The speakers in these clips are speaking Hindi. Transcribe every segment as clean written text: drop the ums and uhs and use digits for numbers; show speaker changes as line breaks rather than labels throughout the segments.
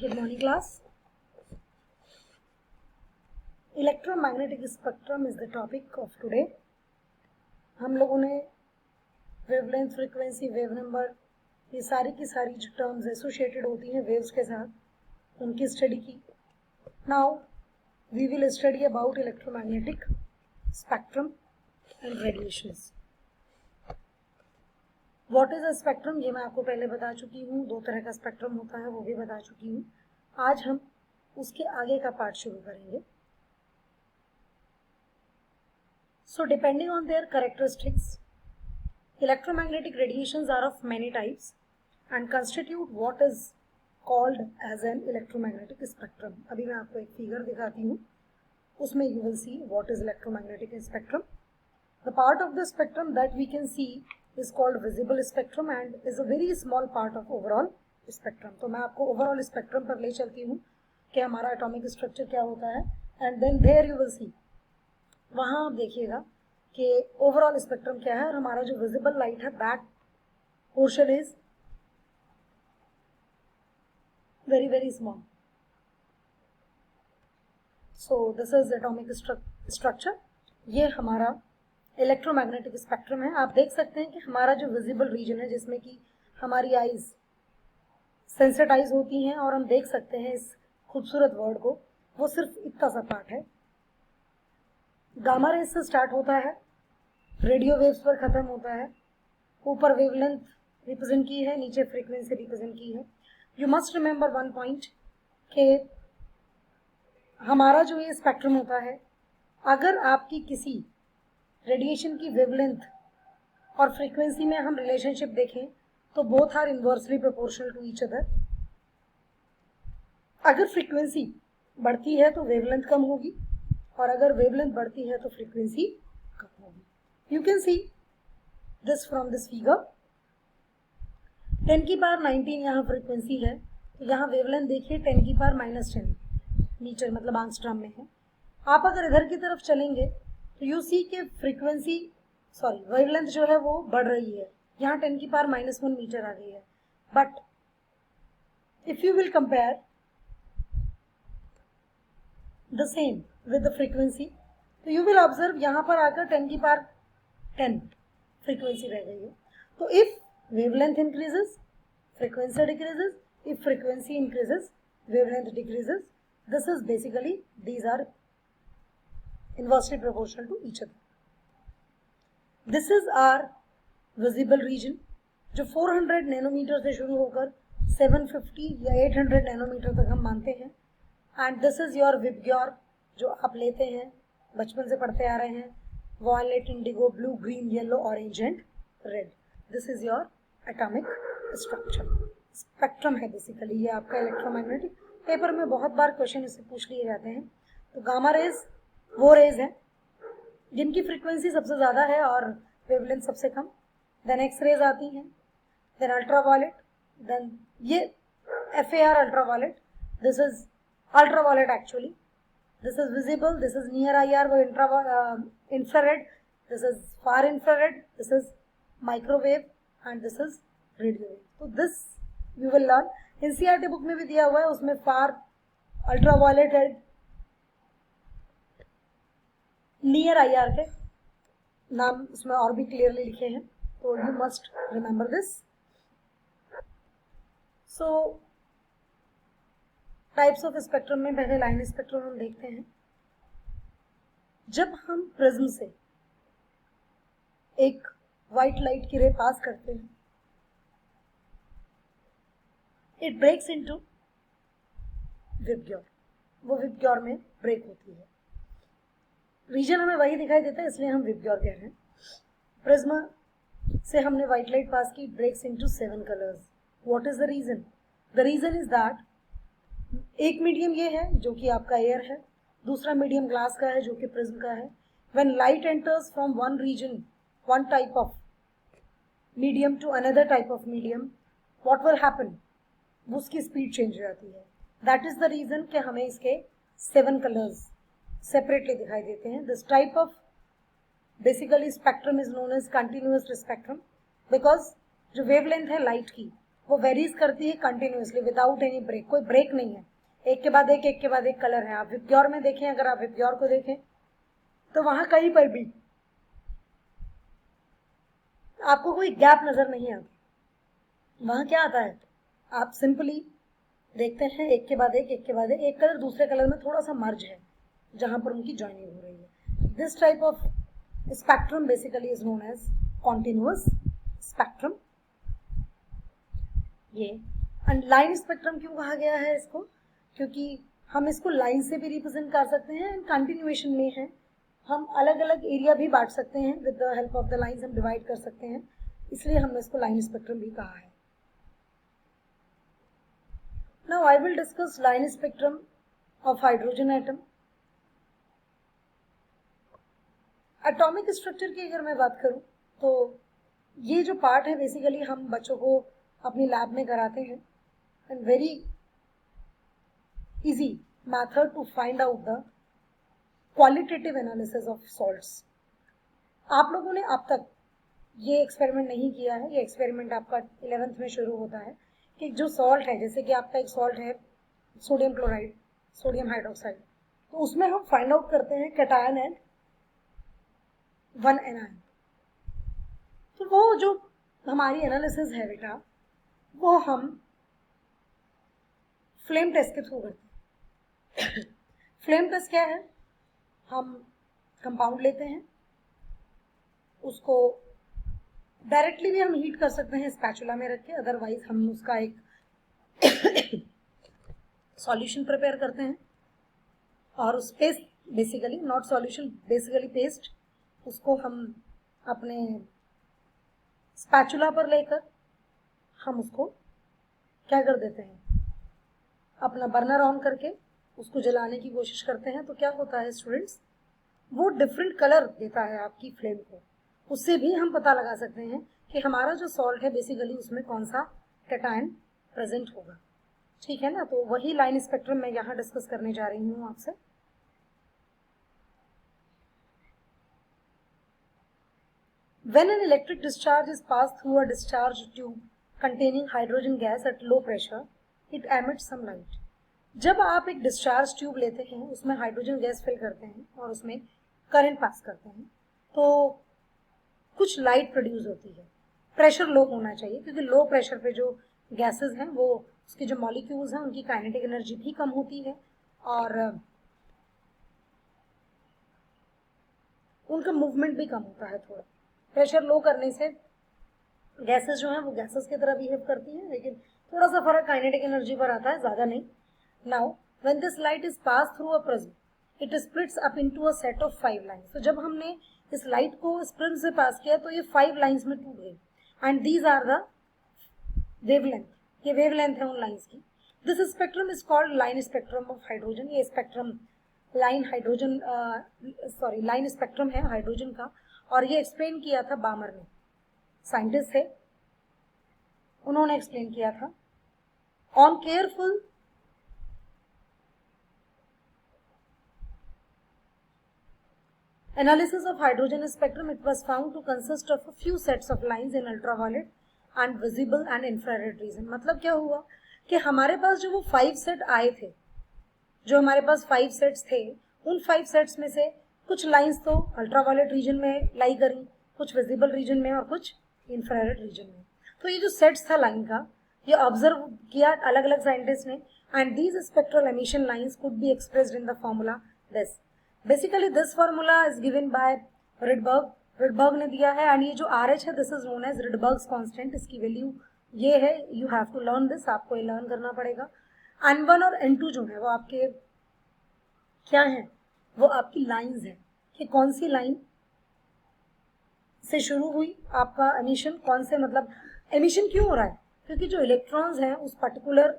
Good morning, class. Electromagnetic spectrum is the topic of today. हम लोगों ने वेवलेंथ, फ्रीक्वेंसी, वेव नंबर, ये सारी की सारी जो टर्म्स एसोसिएटेड होती हैं वेव्स के साथ, उनकी स्टडी की. Now we will study about electromagnetic spectrum and radiations. What is a spectrum, ये मैं आपको पहले बता चुकी हूँ. दो तरह का स्पेक्ट्रम होता है, वो भी बता चुकी हूँ. आज हम उसके आगे का पार्ट शुरू करेंगे. So depending on their characteristics, electromagnetic radiations are of many types and constitute what is called as an electromagnetic spectrum. अभी मैं आपको एक फिगर दिखाती हूँ, उसमें you will see what is electromagnetic spectrum. The part of the spectrum that we can see is called visible spectrum and is a very small part of overall spectrum. तो मैं आपको overall spectrum पर ले चलती हूँ कि हमारा atomic structure क्या होता है, and then there you will see. वहाँ आप देखिएगा कि ओवरऑल स्पेक्ट्रम क्या है और हमारा जो विजिबल लाइट है that portion is very very small. So this is atomic structure. ये हमारा इलेक्ट्रोमैग्नेटिक स्पेक्ट्रम है. आप देख सकते हैं कि हमारा जो विजिबल रीजन है जिसमें कि हमारी आईज सेंसिटाइज होती हैं और हम देख सकते हैं इस खूबसूरत वर्ड को, वो सिर्फ इतना सा पार्ट है. गामा रेज से स्टार्ट होता है, रेडियो वेव्स पर खत्म होता है. ऊपर वेवलेंथ रिप्रेजेंट की है, नीचे फ्रीक्वेंसी रिप्रेजेंट की है. You must remember one point कि हमारा जो ये स्पेक्ट्रम होता है, अगर आपकी किसी रेडिएशन की वेवलेंथ और फ्रीक्वेंसी में हम रिलेशनशिप देखें तो both are inversely proportional to each other. अगर फ्रीक्वेंसी बढ़ती है तो वेवलेंथ कम होगी और अगर वेवलेंथ बढ़ती है तो फ्रीक्वेंसी कम होगी. You can see this from this figure. 10 की पावर 19 यहाँ फ्रीक्वेंसी है, तो यहाँ वेवलेंथ देखिए 10 की पावर -10 मीटर मतलब आंगस्ट्रॉम में है. आप अगर इधर की तरफ चलेंगे तो यू सी के फ्रीक्वेंसी वेवलेंथ जो है वो बढ़ रही है. यहाँ 10 की पावर -1 मीटर आ गई है. But if you will compare the same with the frequency, तो you will observe यहाँ पर आकर 10 की पावर 10 frequency रह गई है. तो if wavelength increases, frequency decreases. If frequency increases, wavelength decreases. This is basically, these are inversely proportional to each other. This is our visible region जो 400 नैनोमीटर से शुरू होकर 750 या 800 नैनोमीटर तक हम मानते हैं. And this is your VIBGYOR जो आप लेते हैं, बचपन से पढ़ते आ रहे हैं, violet, indigo, blue, green, yellow, orange and red. This is your atomic structure. Spectrum है बेसिकली ये आपका इलेक्ट्रोमैग्नेटिक. पेपर में बहुत बार क्वेश्चन इससे पूछ लिए जाते हैं. तो गामा रेज वो रेज है जिनकी फ्रीक्वेंसी सबसे ज़्यादा है और वेवलेंथ सबसे कम. देन एक्स रेज आती हैं, देन अल्ट्रावायलेट, देन ये FAR ultraviolet. This is ultraviolet actually. This is visible, this is near IR, वो infrared, this is far infrared, this is microwave and this is radio wave. So this you will learn. NCERT book में भी दिया हुआ है, उसमें far, ultraviolet है, near IR के नाम उसमें और भी clearly लिखे हैं. तो you must remember this. So types of spectrum में पहले लाइन स्पेक्ट्रम हम देखते हैं. जब हम प्रिज्म से एक व्हाइट लाइट की रे पास करते हैं, इट ब्रेक्स इनटू विबग्योर. वो विबग्योर में ब्रेक होती है. रीजन हमें वही दिखाई देता है इसलिए हम विबग्योर कह रहे हैं. प्रिज्म से हमने व्हाइट लाइट पास की, breaks into 7 colours. What is the reason? The reason is that एक मीडियम ये है जो कि आपका एयर है, दूसरा मीडियम ग्लास का है जो कि प्रिज्म का है. When light enters from one region, one type of medium to another type of medium, what will happen, उसकी स्पीड चेंज हो जाती है. दैट इज द रीजन कि हमें इसके 7 कलर्स सेपरेटली दिखाई देते हैं. This type of basically spectrum is known as continuous spectrum because जो वेवलेंथ है लाइट की वो वेरीज करती है कंटिन्यूसली विदाउट एनी ब्रेक, कोई ब्रेक नहीं है, एक के बाद एक कलर है। आप विप्योर में देखें, अगर आप विप्योर को देखें तो वहां कहीं पर भी आपको कोई गैप नजर नहीं आती। वहां क्या आता है, आप सिंपली देखते हैं एक के बाद एक के बाद एक कलर दूसरे कलर में थोड़ा सा मर्ज है जहां पर उनकी ज्वाइनिंग हो रही है। This type of spectrum basically is known as continuous spectrum. ये एंड लाइन स्पेक्ट्रम क्यों कहा गया है इसको, क्योंकि हम इसको लाइन से भी रिप्रेजेंट कर सकते हैं एंड कंटिन्यूएशन में है, हम अलग अलग एरिया भी बांट सकते हैं, with the help of the lines हम डिवाइड कर सकते हैं, इसलिए हमने इसको लाइन स्पेक्ट्रम भी कहा है। Now I will discuss line spectrum of hydrogen atom. Atomic structure की अगर मैं बात करूं तो ये जो पार्ट है बेसिकली हम बच्चों को अपनी लैब में कराते हैं and very easy method to find out the qualitative analysis of salts. आप लोगों ने अब तक ये एक्सपेरिमेंट नहीं किया है, ये एक्सपेरिमेंट आपका 11th में शुरू होता है कि जो सॉल्ट है, जैसे कि आपका एक सॉल्ट है सोडियम क्लोराइड, सोडियम हाइड्रोक्साइड, तो उसमें हम फाइंड आउट करते हैं कैटायन एंड वन एनायन। तो वो जो हमारी एनालिसिस है बेटा, वो हम फ्लेम टेस्ट के थ्रू करते हैं। फ्लेम टेस्ट क्या है, हम कंपाउंड लेते हैं, उसको डायरेक्टली भी हम हीट कर सकते हैं स्पैचुला में रख के, अदरवाइज हम उसका एक सॉल्यूशन प्रिपेयर करते हैं और उस paste, basically not solution, basically paste, उसको हम अपने स्पैचुला पर लेकर हम उसको क्या कर देते हैं, अपना बर्नर ऑन करके उसको जलाने की कोशिश करते हैं। तो क्या होता है स्टूडेंट्स, वो डिफरेंट कलर देता है आपकी फ्लेम को, उससे भी हम पता लगा सकते हैं कि हमारा जो सॉल्ट है बेसिकली उसमें कौन सा कैटायन प्रेजेंट होगा। ठीक है ना, तो वही लाइन स्पेक्ट्रम मैं यहाँ डिस्कस करने जा रही हूँ आपसे। When an electric discharge is passed through a discharge tube containing hydrogen gas at low pressure, it emits some light. जब आप एक डिस्चार्ज ट्यूब लेते हैं, उसमें हाइड्रोजन गैस फिल करते हैं और उसमें करंट पास करते हैं, तो कुछ लाइट प्रोड्यूस होती है। प्रेशर लो होना चाहिए, क्योंकि लो प्रेशर पे जो गैसेस हैं वो उसके जो मॉलिक्यूल्स हैं उनकी काइनेटिक एनर्जी भी कम होती है और उनका मूवमेंट भी कम होता है थोड़ा। प्रेशर लो करने से गैसेस जो हैं वो गैसेस की तरह बिहेव करती हैं, लेकिन थोड़ा सा फर्क काइनेटिक एनर्जी पर आता है, ज़्यादा नहीं। Now when this light is pass through a prism, it splits up into a set of 5 lines. तो जब हमने इस लाइट को इस प्रिज्म से पास किया तो ये 5 लाइन्स में टूट गई and these are the wavelength, ये वेवलेंथ है उन लाइन्स की। This spectrum is called line spectrum of hydrogen. ये spectrum line hydrogen line spectrum है हाइड्रोजन का, और ये एक्सप्लेन किया था बामर ने, साइंटिस्ट थे, उन्होंने एक्सप्लेन किया था। On careful analysis of hydrogen spectrum, it was found to consist of a few sets of lines in ultraviolet and visible and infrared region। मतलब क्या हुआ कि हमारे पास जो वो 5 सेट आए थे, जो हमारे पास 5 सेट्स थे, उन 5 सेट्स में से कुछ लाइंस तो अल्ट्रावायलेट रीजन में लाई करी, कुछ विजिबल रीजन में और कुछ इंफ्रारेड रीजन में। तो ये जो सेट्स था लाइन का, ये ऑब्जर्व किया अलग अलग साइंटिस्ट ने, and these spectral emission lines could be expressed in the formula this. Basically this formula is given by Rydberg, Rydberg ने दिया है, एंड ये जो RH है this is known as Rydberg's constant. इसकी वैल्यू ये है, you have to learn this, आपको ये लर्न करना पड़ेगा। N1 और N2 जो है वो आपके क्या है, वो आपकी लाइंस है कि कौन सी लाइन से शुरू हुई आपका एमिशन, कौन से, मतलब एमिशन क्यों हो रहा है, क्योंकि जो इलेक्ट्रॉन्स हैं उस पर्टिकुलर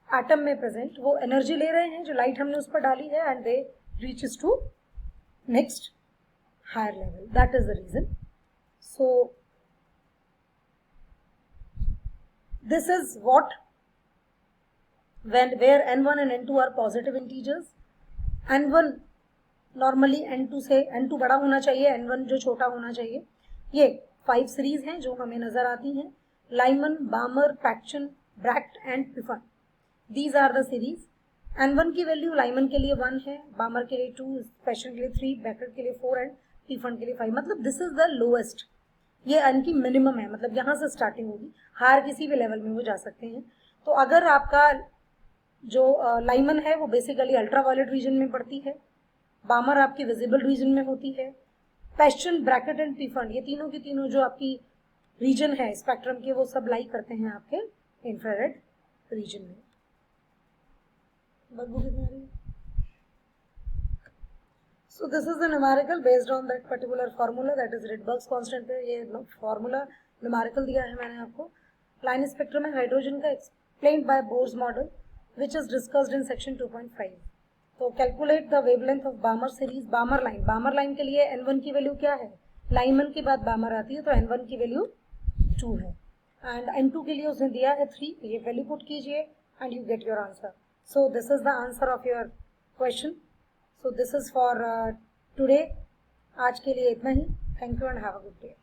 एटम में प्रेजेंट वो एनर्जी ले रहे हैं जो लाइट हमने उस पर डाली है, and they reaches to next higher level. That is the reason. So this is what where N1 and N2 are positive integers. N1 normally N2 से N2 बड़ा होना चाहिए, N1 जो छोटा होना चाहिए। ये 5 सीरीज हैं जो हमें नजर आती हैं, Lyman, Balmer, Pachon, Bracht and Piffin. These are the series. N1 की वैल्यू Lyman के लिए 1 है, Balmer के लिए 2, Pachon के लिए 3, Bracht के लिए 4 एंड Piffin के लिए 5. मतलब दिस इज द लोएस्ट, ये N की मिनिमम है, मतलब यहाँ से स्टार्टिंग होगी, हायर किसी भी लेवल में वो जा सकते हैं. तो अगर आपका जो लाइमन है वो बेसिकली अल्ट्रावायलेट रीजन में पड़ती है, बामर आपकी विजिबल रीजन में होती है, पैशन, ब्रैकेट एंड पीफन ये तीनों की तीनों जो आपकी रीजन है स्पेक्ट्रम के वो सब लाई करते हैं आपके इंफ्रारेड रीजन में. बदबू कितनी आ रही है? So this is the numerical based on that particular formula, that is Rydberg's constant पे ये formula numerical दिया है मैंने आपको. लाइन स्पेक्ट्रम है हाइड्रोजन का, explained by Bohr's model which is discussed in section 2.5. तो calculate the wavelength of बामर series. बामर line, बामर line के लिए N1 की वैल्यू क्या है, लाइमन के बाद बामर आती है तो N1 की वैल्यू 2 है एंड N2 के लिए उसने दिया है 3. ये वैल्यू पुट कीजिए and you get your answer. So this is the answer of your question. So this is for today. आज के लिए इतना ही. Thank you and have a good day.